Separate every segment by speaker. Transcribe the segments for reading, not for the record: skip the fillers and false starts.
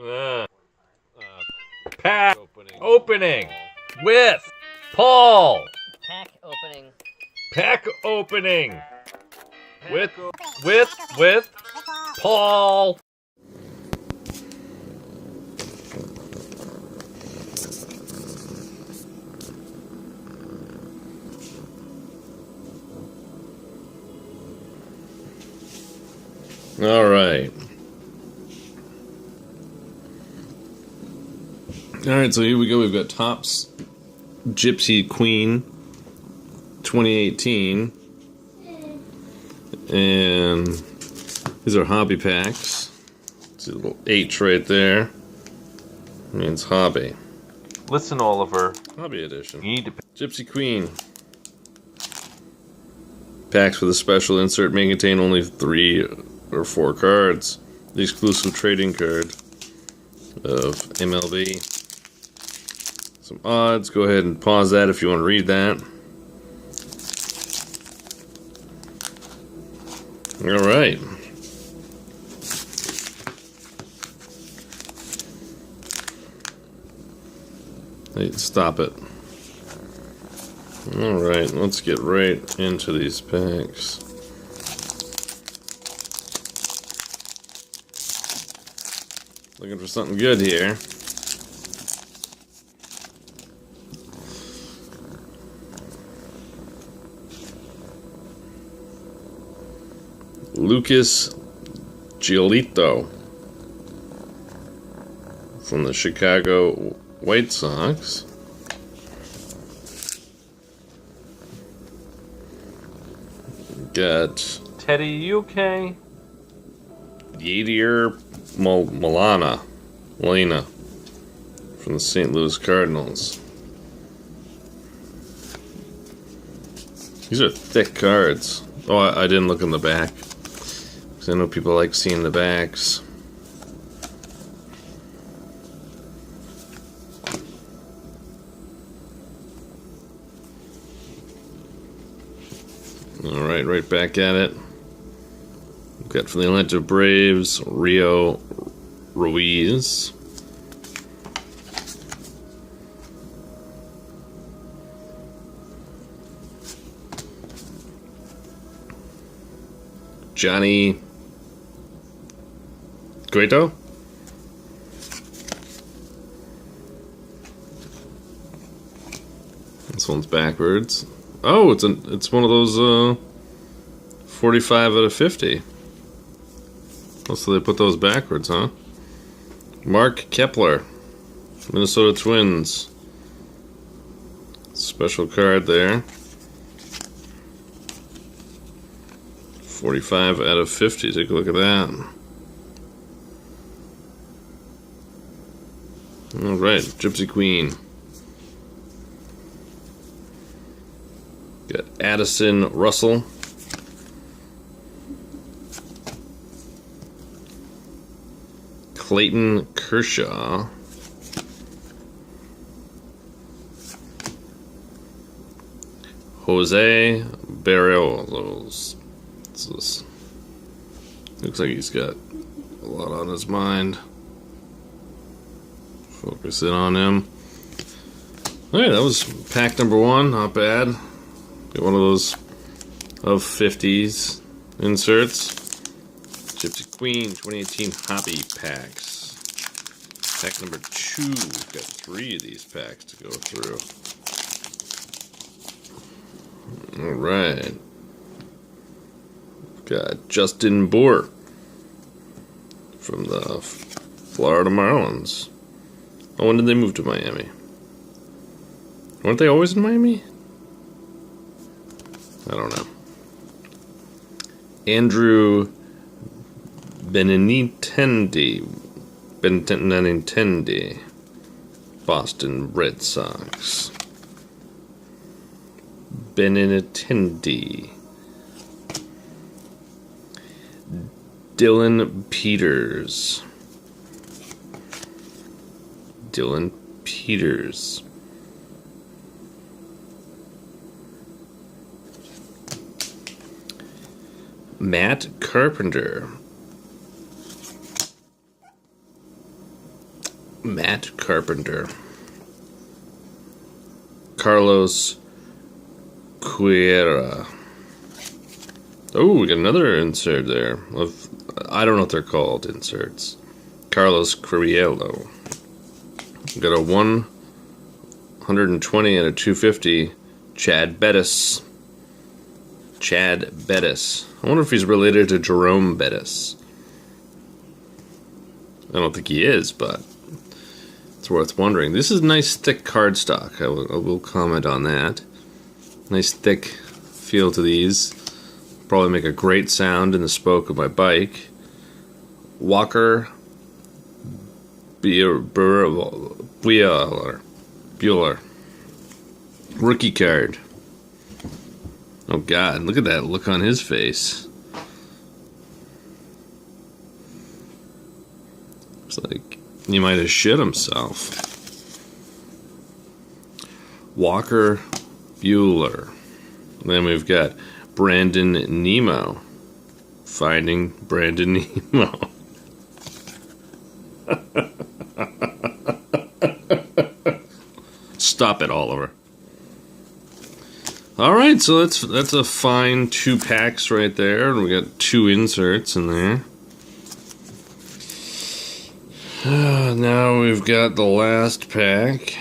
Speaker 1: Uh, Pack opening with Paul.
Speaker 2: Pack opening.
Speaker 1: Pack opening with Paul. All right. All right, so here we go. We've got Topps Gypsy Queen 2018. And these are hobby packs. See a little H right there. Means hobby.
Speaker 3: Listen, Oliver.
Speaker 1: Hobby edition.
Speaker 3: You need to.
Speaker 1: Gypsy Queen. Packs with a special insert may contain only 3 or 4 cards. The exclusive trading card of MLB. Some odds. Go ahead and pause that if you want to read that. All right. Hey, stop it. All right, let's get right into these packs. Looking for something good here. Lucas Giolito from the Chicago White Sox. Got
Speaker 3: Teddy, you okay?
Speaker 1: Yadier Molina from the St. Louis Cardinals. These are thick cards. Oh, I didn't look in the back. Because I know people like seeing the backs. Alright, right back at it. We've got from the Atlanta Braves, Rio Ruiz. Johnny Cueto. This one's backwards. Oh, it's one of those 45 out of 50. Oh, so they put those backwards, huh? Mark Kepler, Minnesota Twins. Special card there. 45 out of 50. Take a look at that. Alright, Gypsy Queen. Got Addison Russell. Clayton Kershaw. Jose Barrios. Looks like he's got a lot on his mind. Focus in on him. Alright, that was pack number 1. Not bad. Got one of those of 50s inserts. Gypsy Queen 2018 hobby packs. Pack number 2. We've got 3 of these packs to go through. Alright. Got Justin Bour from the Florida Marlins. Oh, when did they move to Miami? Weren't they always in Miami? I don't know. Andrew Benintendi, Boston Red Sox. Benintendi. Dylan Peters. Matt Carpenter. Matt Carpenter. Carlos Cuera. Oh, we got another insert there. I don't know what they're called, inserts. Carlos Curiello. We got a 120 and a 250. Chad Bettis. Chad Bettis. I wonder if he's related to Jerome Bettis. I don't think he is, but it's worth wondering. This is nice thick cardstock. I will comment on that. Nice thick feel to these. Probably make a great sound in the spoke of my bike. Walker Bueller. Rookie card. Oh God, look at that look on his face. It's like he might have shit himself. Walker Bueller. Then we've got Brandon Nemo. Finding Brandon Nemo. Stop it, Oliver. Alright, so that's a fine 2 packs right there. We got 2 inserts in there. Now we've got the last pack.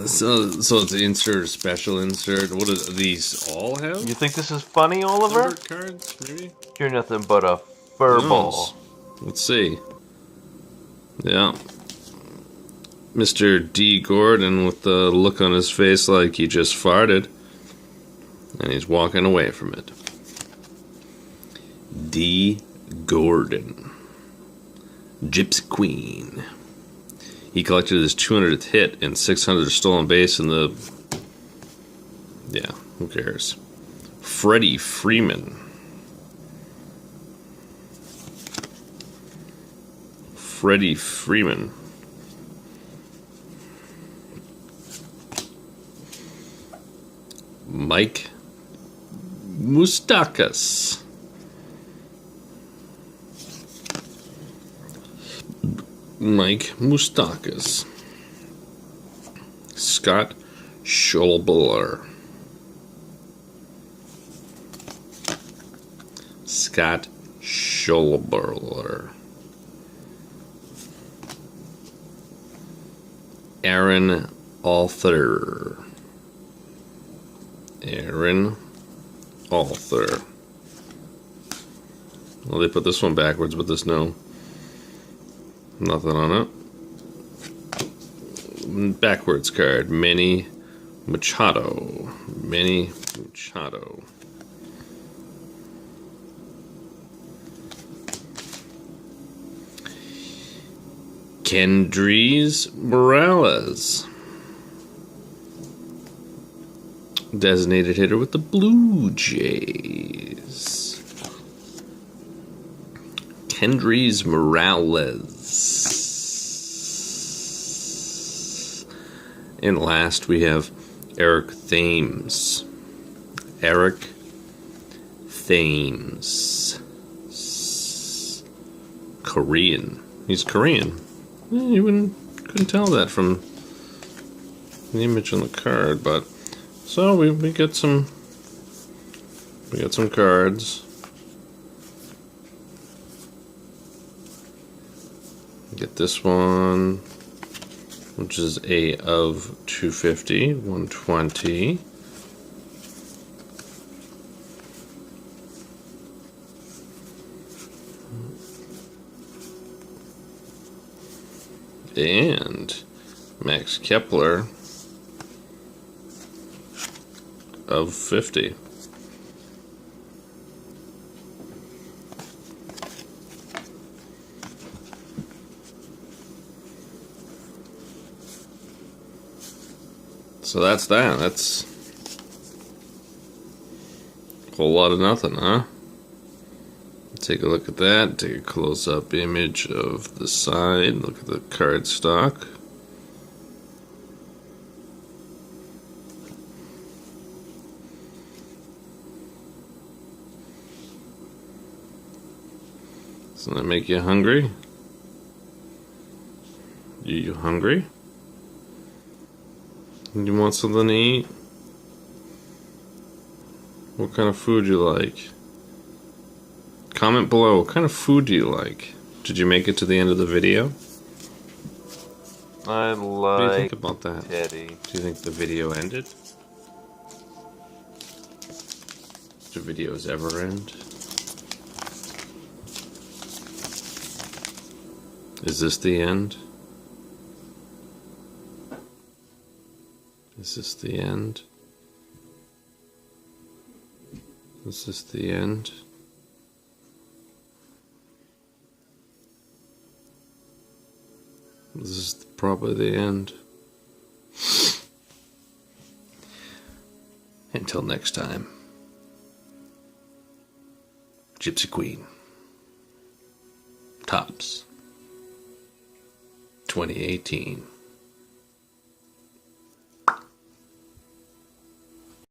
Speaker 1: So it's an insert, a special insert. What do these all have?
Speaker 3: You think this is funny, Oliver?
Speaker 1: Numbered cards, maybe?
Speaker 3: You're nothing but a furball.
Speaker 1: Let's see. Yeah. Mr. D. Gordon with the look on his face like he just farted. And he's walking away from it. D. Gordon. Gypsy Queen. He collected his 200th hit and 600 stolen base in the... Yeah, who cares? Freddie Freeman. Freddie Freeman. Mike Moustakas. Mike Moustakas. Scott Schulbler. Scott Schulbler. Aaron Arthur. Aaron Arthur. Well, they put this one backwards, but this no. Nothing on it. Backwards card. Manny Machado. Manny Machado. Kendrys Morales. Designated hitter with the Blue Jays. Kendrys Morales. And last we have Eric Thames. Eric Thames. Korean. He's Korean. You couldn't tell that from the image on the card, but so we got some cards. Get this one, which is a of 250, 120. And Max Kepler of 50. So that's that. That's a whole lot of nothing, huh? Take a look at that. Take a close-up image of the side. Look at the card stock. Doesn't that make you hungry? You hungry? You want something to eat? What kind of food you like? Comment below, what kind of food do you like? Did you make it to the end of the video?
Speaker 3: I
Speaker 1: What do you think
Speaker 3: like
Speaker 1: about that?
Speaker 3: Teddy.
Speaker 1: Do you think the video ended? Do videos ever end? Is this the end? Is this the end? Is this the end? This is probably the end. Until next time. Gypsy Queen. Tops. 2018.